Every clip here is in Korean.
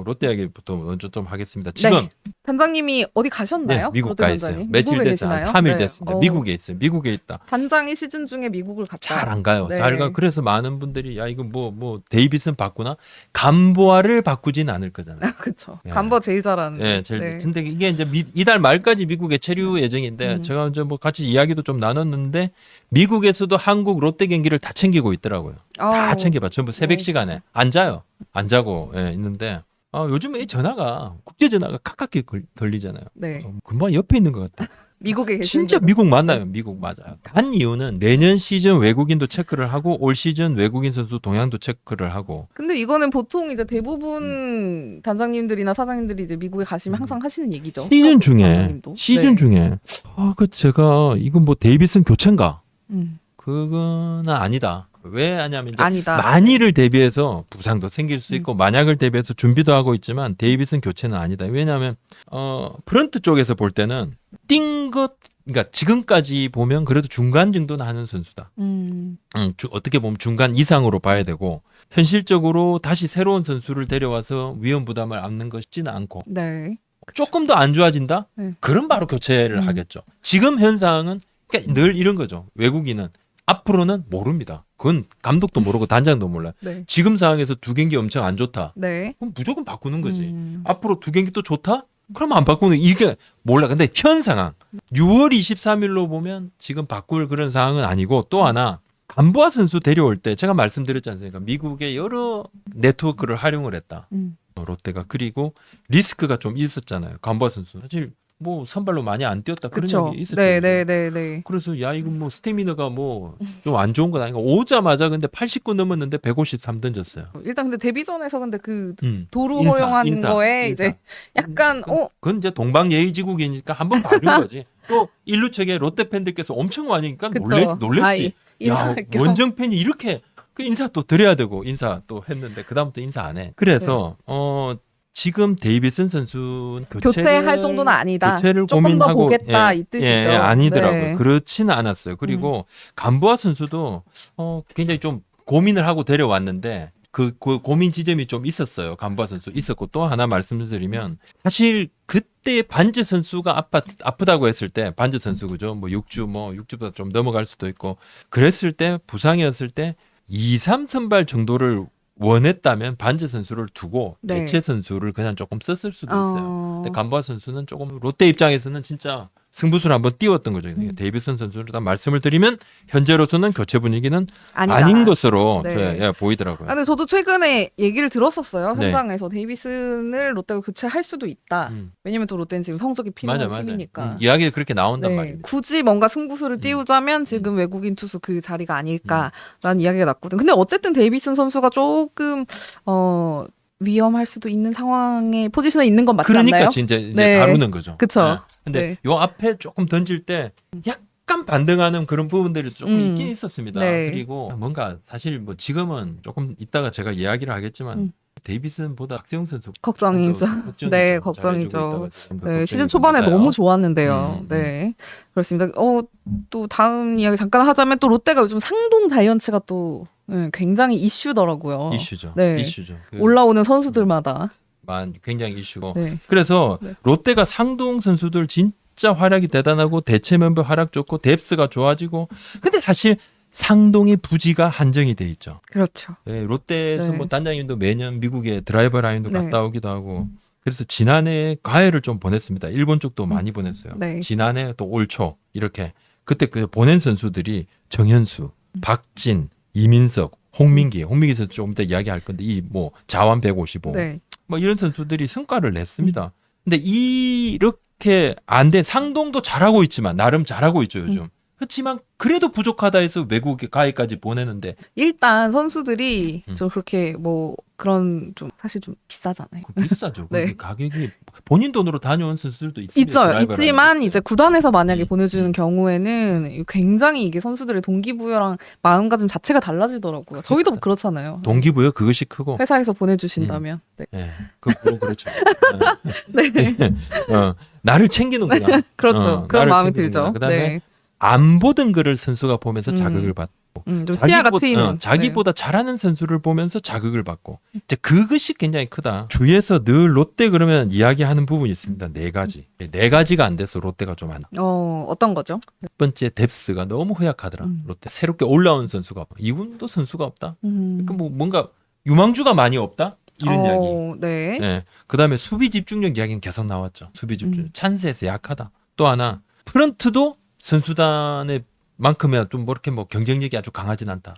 롯데 이야기부터 먼저 좀 하겠습니다. 지금 단장님이 어디 가셨나요? 네, 미국 롯데 가 단장님? 있어요. 며칠 미국에 됐어요. 계시나요? 3일 네. 됐습니다. 미국에 있어요. 미국에 있다. 단장이 시즌 중에 미국을 갔다. 잘 안 가요. 네. 잘 가. 그래서 많은 분들이 야 이거 뭐 데이비슨 바꾸나? 감보아를 바꾸진 않을 거잖아요. 그렇죠. 예. 감버 제일 잘하는. 예, 근데 이게 이제 이달 말까지 미국에 체류 예정인데 제가 이제 뭐 같이 이야기도 좀 나눴는데 미국에서도 한국 롯데 경기를 다 챙기고 있더라고요. 다 챙겨봐. 전부 새벽 시간에 안 자요. 안 자고 있는데 요즘에 이 전화가 국제 전화가 가깝게 걸리잖아요. 네. 금방 옆에 있는 것 같아. 미국에 계신 진짜 미국 맞나요? 미국 맞아요. 간 이유는 내년 시즌 외국인도 체크를 하고 올 시즌 외국인 선수 동향도 체크를 하고. 근데 이거는 보통 이제 대부분 단장님들이나 사장님들이 이제 미국에 가시면 항상 하시는 얘기죠. 시즌 중에 단장님도. 그 제가 이건 뭐 데이비슨 교체인가? 음. 그거는 아니다. 왜 하냐면 이제 아니다. 만일을 대비해서 부상도 생길 수 있고 만약을 대비해서 준비도 하고 있지만 데이비슨 교체는 아니다. 왜냐하면 프런트 쪽에서 볼 때는 그러니까 지금까지 보면 그래도 중간 정도는 하는 선수다. 어떻게 보면 중간 이상으로 봐야 되고 현실적으로 다시 새로운 선수를 데려와서 위험 부담을 안는 것지는 않고 네. 조금 더 안 좋아진다? 네. 그럼 바로 교체를 하겠죠. 지금 현상은 그러니까 늘 이런 거죠. 외국인은 앞으로는 모릅니다. 그건 감독도 모르고 단장도 몰라요. 네. 지금 상황에서 두 경기 엄청 안 좋다. 네. 그럼 무조건 바꾸는 거지. 앞으로 두 경기 또 좋다? 그럼 안 바꾸는 이게 몰라. 근데 현 상황 6월 23일로 보면 지금 바꿀 그런 상황은 아니고 또 하나 감보아 선수 데려올 때 제가 말씀드렸지 않습니까? 미국의 여러 네트워크를 활용을 했다. 롯데가 그리고 리스크가 좀 있었잖아요. 감보아 선수 사실 뭐 선발로 많이 안 뛰었다 그런 그쵸. 얘기 있었죠. 네. 그래서 야 이거 뭐 스태미너가 뭐 좀 안 좋은 건 아닌가. 오자마자 근데 89 넘었는데 153 던졌어요. 일단 근데 데뷔전에서 근데 그 도루 인사, 허용한 인사, 거에 인사. 이제 약간 그건 이제 동방예의지국이니까 한번 봐준 거지. 또 일루책에 롯데 팬들께서 엄청 많으니까 놀랬지. 야 원정 팬이 이렇게 그 인사 또 드려야 되고 인사 또 했는데 그다음부터 인사 안 해. 그래서 지금 데이비슨 선수는 교체할 정도는 아니다. 교체를 조금 고민하고 더 보겠다 이 뜻이죠. 아니더라고요. 네. 그렇지는 않았어요. 그리고 감보아 선수도 굉장히 좀 고민을 하고 데려왔는데 그 고민 지점이 좀 있었어요. 감보아 선수 있었고 또 하나 말씀드리면 사실 그때 반지 선수가 아프다고 했을 때 반지 선수 그죠? 뭐 6주보다 좀 넘어갈 수도 있고 그랬을 때 부상이었을 때 2, 3 선발 정도를 원했다면 반지 선수를 두고 대체 선수를 그냥 조금 썼을 수도 있어요. 근데 감보아 선수는 조금 롯데 입장에서는 진짜 승부수를 한번 띄웠던 거죠. 데이비슨 선수를 다 말씀을 드리면 현재로서는 교체 분위기는 아닌 것으로 보이더라고요. 근데 저도 최근에 얘기를 들었었어요. 현장에서 데이비슨을 롯데가 교체할 수도 있다. 왜냐면 또 롯데는 지금 성적이 필요한 팀이니까. 이야기가 그렇게 나온단 말이에요. 굳이 뭔가 승부수를 띄우자면 지금 외국인 투수 그 자리가 아닐까라는 이야기가 났거든. 근데 어쨌든 데이비슨 선수가 조금 위험할 수도 있는 상황에 포지션에 있는 건 맞지 않나요? 그러니까 이제 다루는 거죠. 그렇죠. 근데 요 앞에 조금 던질 때 약간 반등하는 그런 부분들이 조금 있긴 있었습니다. 그리고 뭔가 사실 뭐 지금은 조금 이따가 제가 이야기를 하겠지만 데이비슨보다 박세웅 선수 걱정이죠. 네, 걱정이죠. 시즌 초반에 맞아요. 너무 좋았는데요. 네, 그렇습니다. 또 다음 이야기 잠깐 하자면 또 롯데가 요즘 상동 자이언츠가 또 굉장히 이슈더라고요. 이슈죠. 이슈죠. 올라오는 선수들마다. 굉장히 이슈고. 그래서 롯데가 상동 선수들 진짜 활약이 대단하고 대체 멤버 활약 좋고 뎁스가 좋아지고. 근데 사실 상동의 부지가 한정이 돼 있죠. 그렇죠. 롯데에서 뭐 단장님도 매년 미국에 드라이버 라인도 갔다 오기도 하고. 그래서 지난해 과외를 좀 보냈습니다. 일본 쪽도 많이 보냈어요. 지난해 또 올 초 이렇게 그때 그 보낸 선수들이 정현수, 박진, 이민석, 홍민기 선수 조금 이따 이야기할 건데 이 뭐 자완 155 뭐 이런 선수들이 성과를 냈습니다. 근데 이렇게 안 돼 상동도 잘하고 있지만 나름 잘하고 있죠 요즘. 그렇지만 그래도 부족하다 해서 외국에 가해까지 보내는데 일단 선수들이 좀 그렇게 뭐 그런 좀 사실 좀 비싸잖아요. 비싸죠. 가격이 본인 돈으로 다녀온 선수들도 있습니다. 있지만 이제 구단에서 만약에 보내주는 경우에는 굉장히 이게 선수들의 동기부여랑 마음가짐 자체가 달라지더라고요. 저희도 그렇잖아요. 동기부여 그것이 크고 회사에서 보내주신다면. 그렇죠. 나를 챙기는구나. 그렇죠. 그런 마음이 들죠. 그다음에 안 보던 글을 선수가 보면서 자극을 좀 시야가 트이는. 자기보다 잘하는 선수를 보면서 자극을 받고 이제 그것이 굉장히 크다. 주위에서 늘 롯데 그러면 이야기하는 부분이 있습니다. 네 가지가 안 돼서 롯데가 좀 안. 어떤 거죠? 첫 번째 뎁스가 너무 허약하더라. 롯데 새롭게 올라온 선수가 없다. 이군도 선수가 없다. 그러니까 뭐 뭔가 유망주가 많이 없다. 이런 이야기. 네. 네. 그다음에 수비 집중력 이야기는 계속 나왔죠. 수비 집중. 찬스에서 약하다. 또 하나 프런트도 선수단의 만큼이야 좀 뭐 이렇게 뭐 경쟁력이 아주 강하진 않다.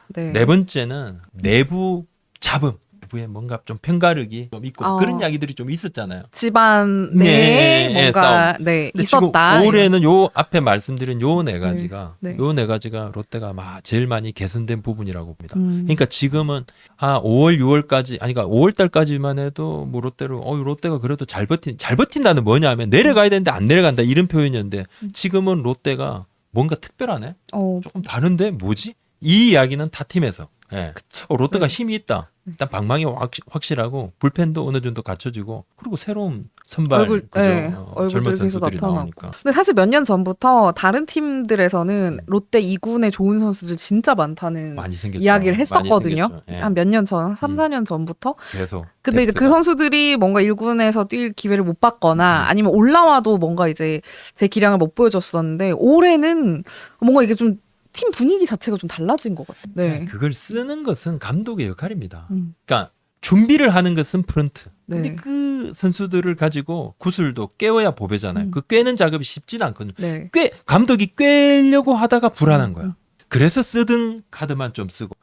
네. 네 번째는 내부 잡음, 내부에 뭔가 좀 편가르기 좀 있고 그런 이야기들이 좀 있었잖아요. 집안 내에 뭔가 근데 있었다. 지금 올해는 요 앞에 말씀드린 요 네 가지가 네. 요 네 가지가 롯데가 제일 많이 개선된 부분이라고 봅니다. 그러니까 지금은 5월, 6월까지 아니 그러니까 5월 달까지만 해도 뭐 롯데가 그래도 잘 버틴다는 뭐냐면 내려가야 되는데 안 내려간다 이런 표현이었는데 지금은 롯데가 뭔가 특별하네. 조금 다른데 뭐지? 이 이야기는 타 팀에서. 예. 롯데가 힘이 있다. 일단 방망이 확실하고 불펜도 어느 정도 갖춰지고 그리고 새로운 선발 젊은 얼굴들이 계속 선수들이 나타나고. 나오니까. 근데 사실 몇 년 전부터 다른 팀들에서는 롯데 2군에 좋은 선수들 진짜 많다는 많이 생겼죠. 이야기를 했었거든요. 많이 생겼죠. 예. 한 몇 년 전, 3, 4년 전부터. 계속. 근데 이제 그 선수들이 뭔가 1군에서 뛸 기회를 못 받거나 아니면 올라와도 뭔가 이제 제 기량을 못 보여줬었는데 올해는 뭔가 이게 좀 팀 분위기 자체가 좀 달라진 것 같아요. 네. 그걸 쓰는 것은 감독의 역할입니다. 그러니까 준비를 하는 것은 프런트. 근데 네. 그 선수들을 가지고 구슬도 꿰어야 보배잖아요. 그 꿰는 작업이 쉽지는 않거든요. 네. 감독이 꿰려고 하다가 불안한 거야. 그래서 쓰던 카드만 좀 쓰고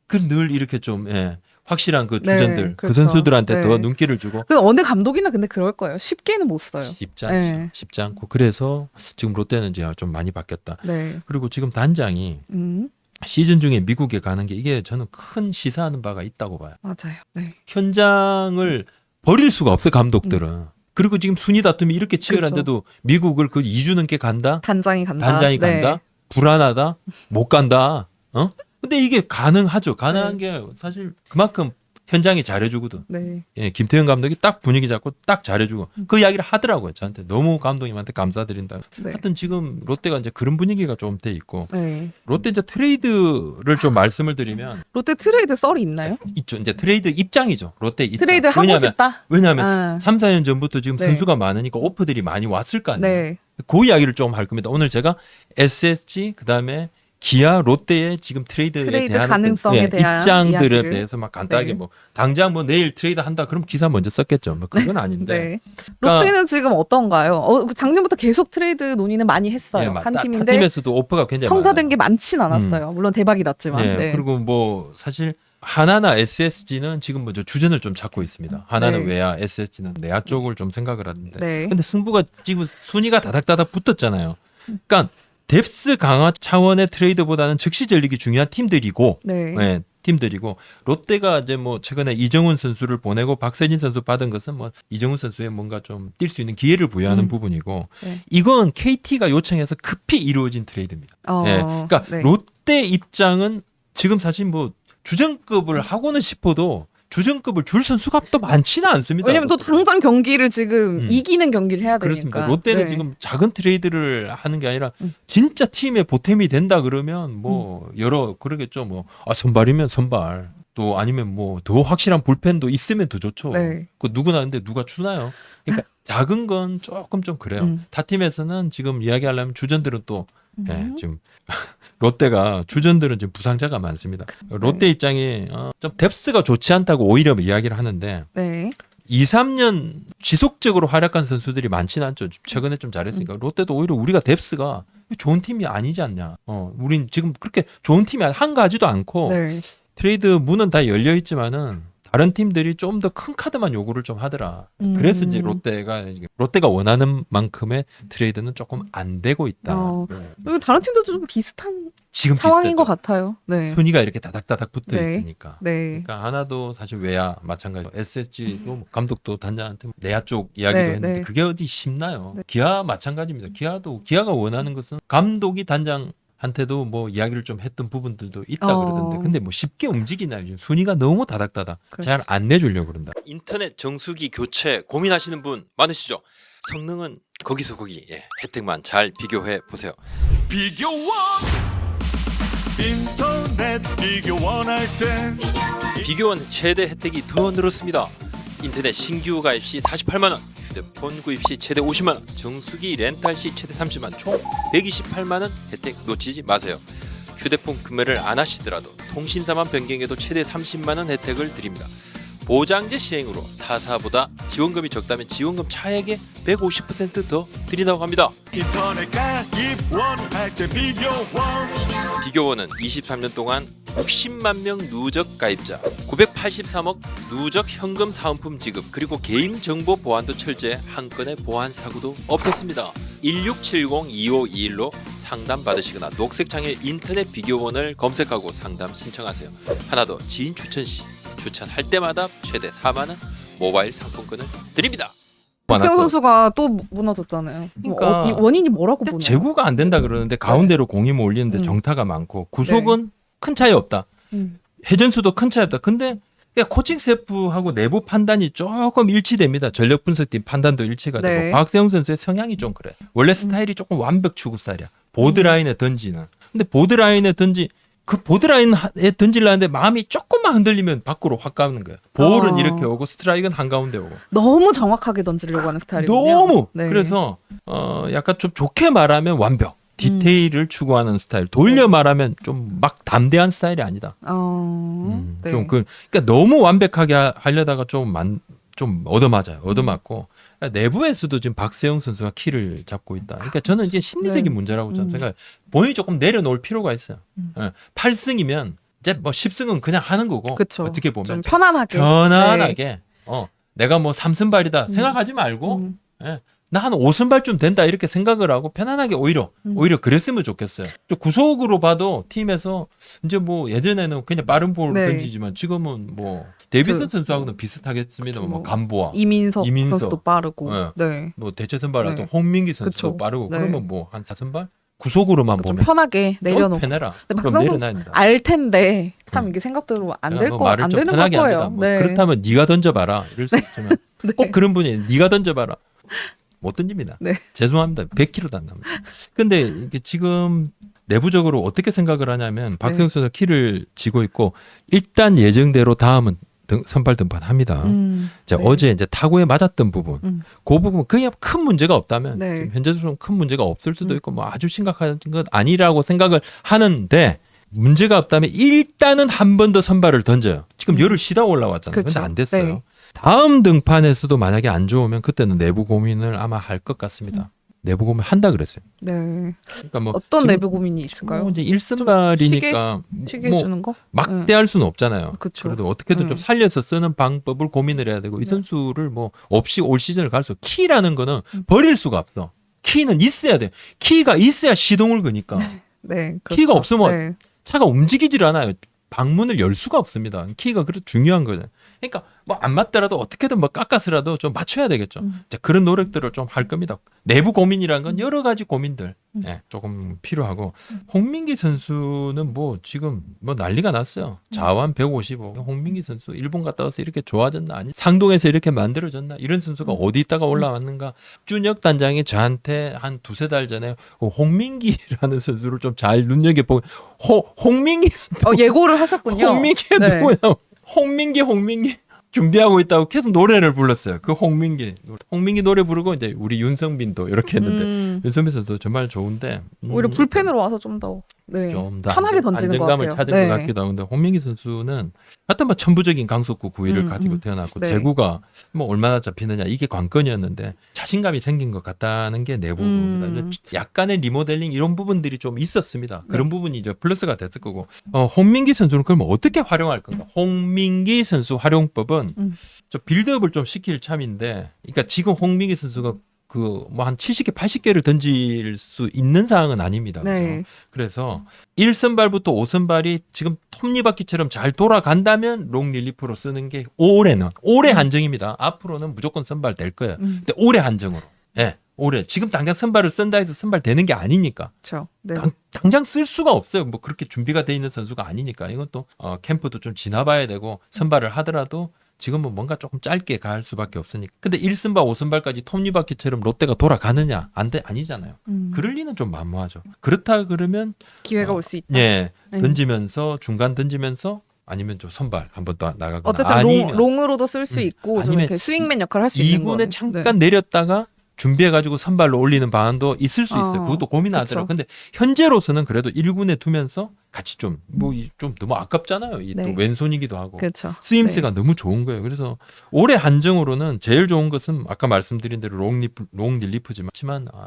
늘 이렇게 좀 확실한 그 주전들 네, 그 그렇죠. 선수들한테 네. 더 눈길을 주고 그 어느 감독이나 근데 그럴 거예요. 쉽게는 못 써요. 쉽지 않고 그래서 지금 롯데는 이제 좀 많이 바뀌었다. 네. 그리고 지금 단장이 시즌 중에 미국에 가는 게 이게 저는 큰 시사하는 바가 있다고 봐요. 맞아요. 네. 현장을 버릴 수가 없어 감독들은. 그리고 지금 순위 다툼이 이렇게 치열한데도 미국을 그 2주 넘게 간다? 단장이 간다. 단장이 네. 간다? 불안하다? 못 간다? 근데 이게 가능하죠. 가능한 게 사실 그만큼 현장이 잘해주거든. 네. 예, 김태형 감독이 딱 분위기 잡고 딱 잘해주고 그 이야기를 하더라고요. 저한테 너무 감독님한테 감사드린다. 네. 하여튼 지금 롯데가 이제 그런 분위기가 좀 돼 있고 네. 롯데 이제 트레이드를 좀 말씀을 드리면 롯데 트레이드 썰이 있나요? 있죠. 이제 트레이드 입장이죠. 롯데 입장. 트레이드 하고 싶다. 왜냐하면 3, 4년 전부터 지금 네. 선수가 많으니까 오퍼들이 많이 왔을 거 아니에요. 네. 그 이야기를 좀 할 겁니다. 오늘 제가 SSG 그다음에 기아, 롯데의 지금 트레이드에 대한 가능성에 대한 입장들에 이야기를. 대해서 막 간단하게 네. 뭐 당장 뭐 내일 트레이드 한다 그럼 기사 먼저 썼겠죠. 뭐 그건 아닌데. 네. 그러니까 롯데는 지금 어떤가요? 작년부터 계속 트레이드 논의는 많이 했어요. 한 팀인데 팀에서도 오퍼가 굉장히 성사된 많아요. 게 많진 않았어요. 물론 대박이 났지만. 네. 네. 그리고 뭐 사실 하나나 SSG는 지금 먼저 주전을 좀 찾고 있습니다. 하나는 네. 외야, SSG는 내야 쪽을 좀 생각을 하는데. 네. 근데 승부가 지금 순위가 다닥다닥 붙었잖아요. 그러니까 뎁스 강화 차원의 트레이드보다는 즉시 전력이 중요한 팀들이고, 네. 팀들이고 롯데가 이제 뭐 최근에 이정훈 선수를 보내고 박세진 선수 받은 것은 뭐 이정훈 선수의 뭔가 좀 뛸 수 있는 기회를 부여하는 부분이고, 네. 이건 KT가 요청해서 급히 이루어진 트레이드입니다. 그러니까 네. 롯데 입장은 지금 사실 뭐 주전급을 하고는 싶어도 주전급을 줄 선수가 또 많지는 않습니다. 왜냐면 또 당장 경기를 지금 이기는 경기를 해야 되니까. 그렇습니다. 롯데는 네. 지금 작은 트레이드를 하는 게 아니라 진짜 팀의 보탬이 된다 그러면 뭐 그러겠죠. 뭐 선발이면 선발 또 아니면 뭐 더 확실한 불펜도 있으면 더 좋죠. 네. 그 누구나 근데 누가 주나요? 그러니까 작은 건 조금 좀 그래요. 타 팀에서는 지금 이야기하려면 주전들은 또 지금 롯데가 주전들은 지금 부상자가 많습니다. 롯데 입장이 좀 뎁스가 좋지 않다고 오히려 이야기를 하는데 네. 2, 3년 지속적으로 활약한 선수들이 많지는 않죠. 최근에 좀 잘했으니까 롯데도 오히려 우리가 뎁스가 좋은 팀이 아니지 않냐. 우린 지금 그렇게 좋은 팀이 한가하지도 않고 네. 트레이드 문은 다 열려 있지만은 다른 팀들이 좀 더 큰 카드만 요구를 좀 하더라. 그래서 이제 롯데가 원하는 만큼의 트레이드는 조금 안 되고 있다. 그리고 다른 팀들도 좀 비슷한 지금 상황인 비슷하죠. 것 같아요. 네. 순위가 이렇게 다닥다닥 붙어 네. 있으니까. 네. 그러니까 하나도 사실 외야 마찬가지로 SSG도 감독도 단장한테 내야 쪽 이야기도 네, 했는데 네. 그게 어디 쉽나요? 기아 마찬가지입니다. 기아가 원하는 것은 감독이 단장한테도 뭐 이야기를 좀 했던 부분들도 있다 그러던데 근데 뭐 쉽게 움직이나요? 지금 순위가 너무 다닥다닥 잘 안 내주려고 그런다. 인터넷 정수기 교체 고민하시는 분 많으시죠? 성능은 거기서 거기 혜택만 잘 비교해 보세요. 비교원 인터넷 비교 원할 땐 비교원 최대 혜택이 더 늘었습니다. 인터넷 신규 가입 시 48만 원, 휴대폰 구입 시 최대 50만 원, 정수기 렌탈 시 최대 30만 원, 총 128만 원 혜택 놓치지 마세요. 휴대폰 구매를 안 하시더라도 통신사만 변경해도 최대 30만 원 혜택을 드립니다. 보장제 시행으로 타사보다 지원금이 적다면 지원금 차액의 150%더 드린다고 합니다. 인터넷 가입 원할 땐 비교원 비교원은 23년 동안 60만 명 누적 가입자, 983억 누적 현금 사은품 지급, 그리고 개인 정보 보안도 철저해 한 건의 보안 사고도 없었습니다. 1670-2521로 상담 받으시거나 녹색창에 인터넷 비교원을 검색하고 상담 신청하세요. 하나 더, 지인 추천 시 추천할 때마다 최대 4만 원 모바일 상품권을 드립니다. 박세웅 선수가 또 무너졌잖아요. 그러니까 이 원인이 뭐라고 보나요? 제구가 안 된다 그러는데 가운데로 공이 몰리는데 정타가 많고 구속은 큰 차이 없다. 회전수도 큰 차이 없다. 근데 그냥 코칭 스태프하고 내부 판단이 조금 일치됩니다. 전력 분석팀 판단도 일치가 되고 네. 박세웅 선수의 성향이 좀 그래. 원래 스타일이 조금 완벽 추구 스타일이야. 보드라인에 던지는. 근데 보드라인에 그 보드라인에 던질라는데 마음이 조금만 흔들리면 밖으로 확 가는 거야. 볼은 이렇게 오고 스트라이크는 한가운데 오고. 너무 정확하게 던지려고 하는 스타일이군요. 너무. 네. 그래서 약간 좀 좋게 말하면 완벽. 디테일을 추구하는 스타일. 돌려 말하면 좀 막 담대한 스타일이 아니다. 네. 좀 그러니까 너무 완벽하게 하려다가 좀 얻어맞아요. 얻어맞고 내부에서도 지금 박세웅 선수가 키를 잡고 있다. 그러니까 저는 이제 심리적인 문제라고 저는 생각해요. 본인이 조금 내려놓을 필요가 있어요. 8승이면 이제 뭐 10승은 그냥 하는 거고. 그쵸. 어떻게 보면 좀 편안하게. 편안하게 내가 뭐 3승발이다 생각하지 말고 나 한 5승발쯤 된다 이렇게 생각을 하고 편안하게 오히려 그랬으면 좋겠어요. 또 구속으로 봐도 팀에서 이제 뭐 예전에는 그냥 빠른 볼 네. 던지지만 지금은 뭐 데이비슨 선수하고는 비슷하겠습니다. 그쵸, 뭐 뭐 간보아, 이민석 이민석. 선수도 빠르고. 네. 네. 뭐 대체 선발하던 네. 홍민기 선수도 그쵸. 빠르고 네. 그러면 뭐 한 4선발 구속으로만 좀 보면 편하게 좀 내려놓고. 편해라. 근데 그럼 박세웅 선수 내려놔야 된다. 알 텐데 참 이게 생각대로 안 내가 될 뭐 거 말을 안 좀 되는 걸 편하게 거예요. 합니다. 뭐 네. 그렇다면 네가 던져봐라 이럴 수 있지만 네. 꼭 그런 분이 네가 던져봐라 못 던집니다. 네. 죄송합니다. 100kg도 안 납니다. 근데 이게 지금 내부적으로 어떻게 생각을 하냐면 박세웅 선수가 키를 쥐고 있고 일단 예정대로 다음은 선발 등판합니다. 자, 네. 어제 이제 타구에 맞았던 부분, 그 부분 그냥 큰 문제가 없다면 네. 지금 현재로서는 큰 문제가 없을 수도 있고 뭐 아주 심각한 건 아니라고 생각을 하는데 문제가 없다면 일단은 한 번 더 선발을 던져요. 지금 열흘 쉬다 올라왔잖아요. 그렇죠. 근데 안 됐어요. 네. 다음 등판에서도 만약에 안 좋으면 그때는 내부 고민을 아마 할 것 같습니다. 내부 고민 한다 그랬어요. 네. 그러니까 뭐 어떤 지금 내부 고민이 있을까요? 뭐 이제 1선발이니까 쉬게 뭐 해주는 거? 막대할 수는 없잖아요. 그쵸. 그래도 어떻게든 좀 살려서 쓰는 방법을 고민을 해야 되고 이 선수를 뭐 없이 올 시즌을 갈수록 키라는 거는 버릴 수가 없어. 키는 있어야 돼. 키가 있어야 시동을 거니까. 네. 그렇죠. 키가 없으면 네. 차가 움직이질 않아요. 방문을 열 수가 없습니다. 키가 그래도 중요한 거죠. 그러니까 뭐 안 맞더라도 어떻게든 뭐 깎아서라도 좀 맞춰야 되겠죠. 자, 그런 노력들을 좀 할 겁니다. 내부 고민이라는 건 여러 가지 고민들 조금 필요하고 홍민기 선수는 뭐 지금 뭐 난리가 났어요. 자완 155. 홍민기 선수 일본 갔다 와서 이렇게 좋아졌나 아니 상동에서 이렇게 만들어졌나 이런 선수가 어디 있다가 올라왔는가. 준혁 단장이 저한테 한 두세 달 전에 홍민기라는 선수를 좀 잘 눈여겨보고 홍민기 예고를 하셨군요. 홍민기가 네. 누구야? 홍민기 준비하고 있다고 계속 노래를 불렀어요. 그 홍민기 노래 부르고 이제 우리 윤성빈도 이렇게 했는데 윤성빈 선수 정말 좋은데 오히려 불펜으로 와서 좀 더 좀 더 편하게 던지는 것 안정감을 같아요. 찾은 네. 것 같기도 하고 근데 홍민기 선수는 하여튼 뭐 천부적인 강속구 구위를 가지고 태어났고 네. 제구가 뭐 얼마나 잡히느냐 이게 관건이었는데 자신감이 생긴 것 같다는 게 내부입니다. 약간의 리모델링 이런 부분들이 좀 있었습니다. 그런 부분이 이제 플러스가 됐을 거고 홍민기 선수는 그러면 어떻게 활용할 건가? 홍민기 선수 활용법은 저 빌드업을 좀 시킬 참인데 그러니까 지금 홍민기 선수가 그 뭐 한 70개, 80개를 던질 수 있는 상황은 아닙니다. 네. 그래서 1선발부터 5선발이 지금 톱니바퀴처럼 잘 돌아간다면 롱 릴리프로 쓰는 게 올해 한정입니다. 앞으로는 무조건 선발 될 거예요. 근데 올해 한정으로. 예. 올해 지금 당장 선발을 쓴다 해서 선발 되는 게 아니니까. 그렇죠. 네. 당장 쓸 수가 없어요. 뭐 그렇게 준비가 돼 있는 선수가 아니니까. 이건 또 캠프도 좀 지나봐야 되고 선발을 하더라도 지금은 뭔가 조금 짧게 갈 수밖에 없으니까. 근데 1승발, 5승발까지 톱니바퀴처럼 롯데가 돌아가느냐? 아니잖아요. 그럴 리는 좀 만무하죠. 그렇다 그러면 기회가 올 수 있다. 예, 네. 던지면서 중간 던지면서 아니면 좀 선발 한 번 더 나가거나 어쨌든 아니면 롱으로도 쓸 수 있고 좀 아니면 이렇게 스윙맨 역할을 할 수 있는 2군에 거는. 잠깐 내렸다가 준비해가지고 선발로 올리는 방안도 있을 수 있어요. 그것도 고민하더라고요. 그쵸. 근데 현재로서는 그래도 1군에 두면서 같이 좀 너무 아깝잖아요. 이 또 네. 왼손이기도 하고. 그렇죠. 쓰임새가 너무 좋은 거예요. 그래서 올해 한정으로는 제일 좋은 것은 아까 말씀드린 대로 롱 릴리프지만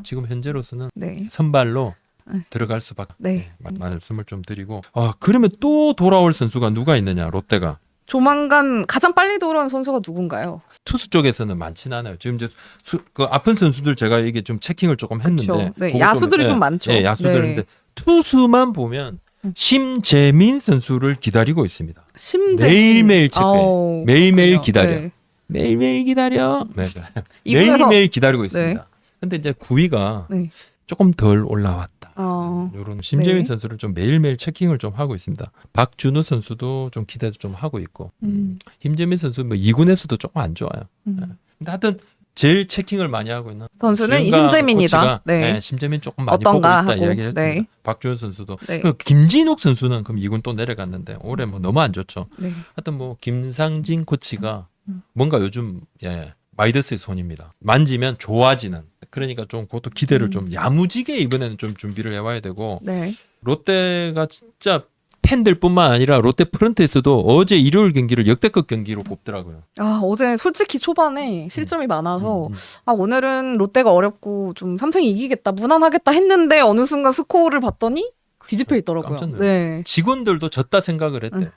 지금 현재로서는 네. 선발로 네. 들어갈 수밖에 네. 말씀을 좀 드리고 그러면 또 돌아올 선수가 누가 있느냐 롯데가 조만간 가장 빨리 돌아온 선수가 누군가요? 투수 쪽에서는 많지는 않아요. 지금 이제 그 아픈 선수들 제가 이게 좀 체킹을 조금 했는데 그쵸. 네, 그거 야수들이 예, 좀 많죠. 예, 야수들인데 네. 투수만 보면 심재민 선수를 기다리고 있습니다. 매일매일 체크해. 매일매일 기다려. 네. 매일매일 기다려. 네. 이군에서- 매일매일 기다리고 있습니다. 근데 이제 9위가 네. 조금 덜 올라왔다. 이런 심재민 네. 선수를 좀 매일매일 체킹을 좀 하고 있습니다. 박준호 선수도 좀 기대도 좀 하고 있고 심재민 선수 뭐 2군에서도 조금 안 좋아요. 근데 하여튼 제일 체킹을 많이 하고 있는 선수는 주영강 심재민이다. 코치가, 네. 심재민 조금 많이 어떤가 보고 있다 하고. 이야기했습니다. 네. 박준호 선수도 네. 그 김진욱 선수는 그럼 2군 또 내려갔는데 올해 뭐 너무 안 좋죠. 네. 하여튼 뭐 김상진 코치가 뭔가 요즘 마이더스의 손입니다. 만지면 좋아지는. 그러니까 좀 그것도 기대를 좀 야무지게 이번에는 좀 준비를 해와야 되고 네. 롯데가 진짜 팬들뿐만 아니라 롯데 프런트에서도 어제 일요일 경기를 역대급 경기로 꼽더라고요. 어제 솔직히 초반에 실점이 많아서 음. 오늘은 롯데가 어렵고 좀 삼성이 이기겠다, 무난하겠다 했는데 어느 순간 스코어를 봤더니 뒤집혀 있더라고요. 깜짝 놀랐어요. 네. 직원들도 졌다 생각을 했대.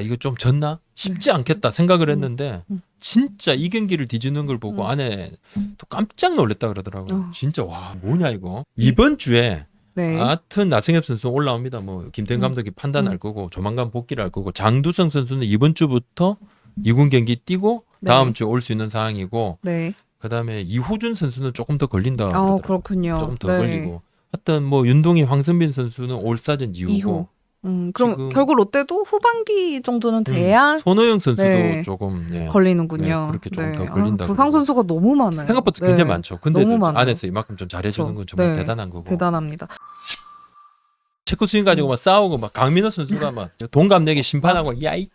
이거 좀 졌나? 쉽지 않겠다 생각을 했는데 진짜 이 경기를 뒤지는 걸 보고 안에 또 깜짝 놀랐다 그러더라고요. 진짜 와 뭐냐 이거. 이번 주에 네. 하여튼 나승엽 선수 올라옵니다. 뭐 김태형 감독이 판단할 거고 조만간 복귀를 할 거고 장두성 선수는 이번 주부터 2군 경기 뛰고 다음 네. 주에 올 수 있는 상황이고 네. 그다음에 이호준 선수는 조금 더 걸린다. 그러더라고요. 그렇군요. 조금 더 네. 걸리고. 하여튼 뭐 윤동희, 황선빈 선수는 올 시즌 이후고 2호. 그럼 지금- 결국 롯데도 후반기 정도는 돼야 손호영 선수도 네. 조금 걸리는군요. 네, 그렇게 조금 더 걸린다고 부상 그러고. 선수가 너무 많아요. 생각보다 네. 굉장히 많죠. 근데 너무 많아요. 안에서 이만큼 좀 잘해주는 건 정말 네. 대단한 거고. 대단합니다. 체크 스윙 가지고 막 싸우고 막 강민호 선수가 막 동갑내기 심판하고 야이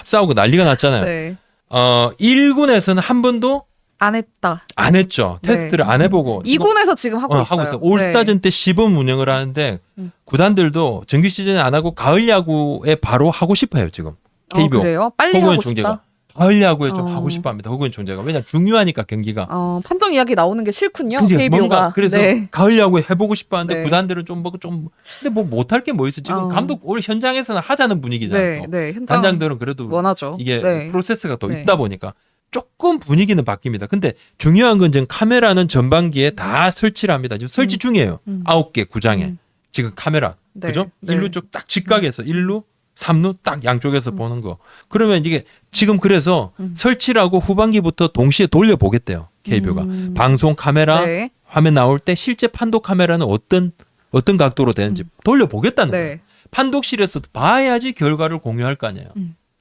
싸우고 난리가 났잖아요. 네. 1군에서는 한 번도 안 했다. 안 했죠. 네. 테스트를 안 해보고 2군에서 지금 하고 있어요. 하고 있어요. 올 네. 시즌 때 시범 운영을 하는데 구단들도 정규 시즌에 안 하고 가을 야구에 바로 하고 싶어요 지금. KBO 그래요? 빨리 허구현 하고 총재가 싶다. 가을 야구에 좀 어. 하고 싶어합니다. 허구현 총재가 왜냐 중요하니까 경기가. 판정 이야기 나오는 게 싫군요. 그치? KBO가. 뭔가 그래서 네. 가을 야구에 해보고 싶어하는데 네. 구단들은 좀 근데 뭐 못할 게 뭐 있어 지금 감독 올 현장에서는 하자는 분위기잖아요. 네, 네. 현장 단장들은 그래도 원하죠. 이게 네. 프로세스가 더 네. 있다 보니까 조금 분위기는 바뀝니다. 근데 중요한 건 지금 카메라는 전반기에 다 설치를 합니다. 지금 설치 중이에요. 9개 구장에 지금 카메라 네. 그죠? 네. 1루 쪽 딱 직각에서 1루 3루 딱 양쪽에서 보는 거. 그러면 이게 지금 그래서 설치를 하고 후반기부터 동시에 돌려보겠대요. KBO가. 방송 카메라 네. 화면 나올 때 실제 판독 카메라는 어떤 각도로 되는지 돌려보겠다는 거예요. 네. 판독실에서 봐야지 결과를 공유할 거 아니에요.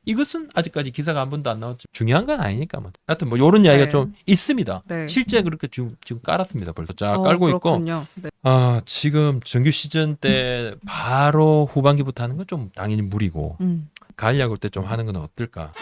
이것은 아직까지 기사가 한 번도 안 나왔죠. 중요한 건 아니니까 뭐. 하여튼 뭐 이런 이야기가 네. 좀 있습니다. 네. 실제 그렇게 지금 깔았습니다. 벌써 쫙 깔고 있고. 그렇군요. 네. 지금 정규 시즌 때 바로 후반기부터 하는 건 좀 당연히 무리고 가을 야구 때 좀 하는 건 어떨까?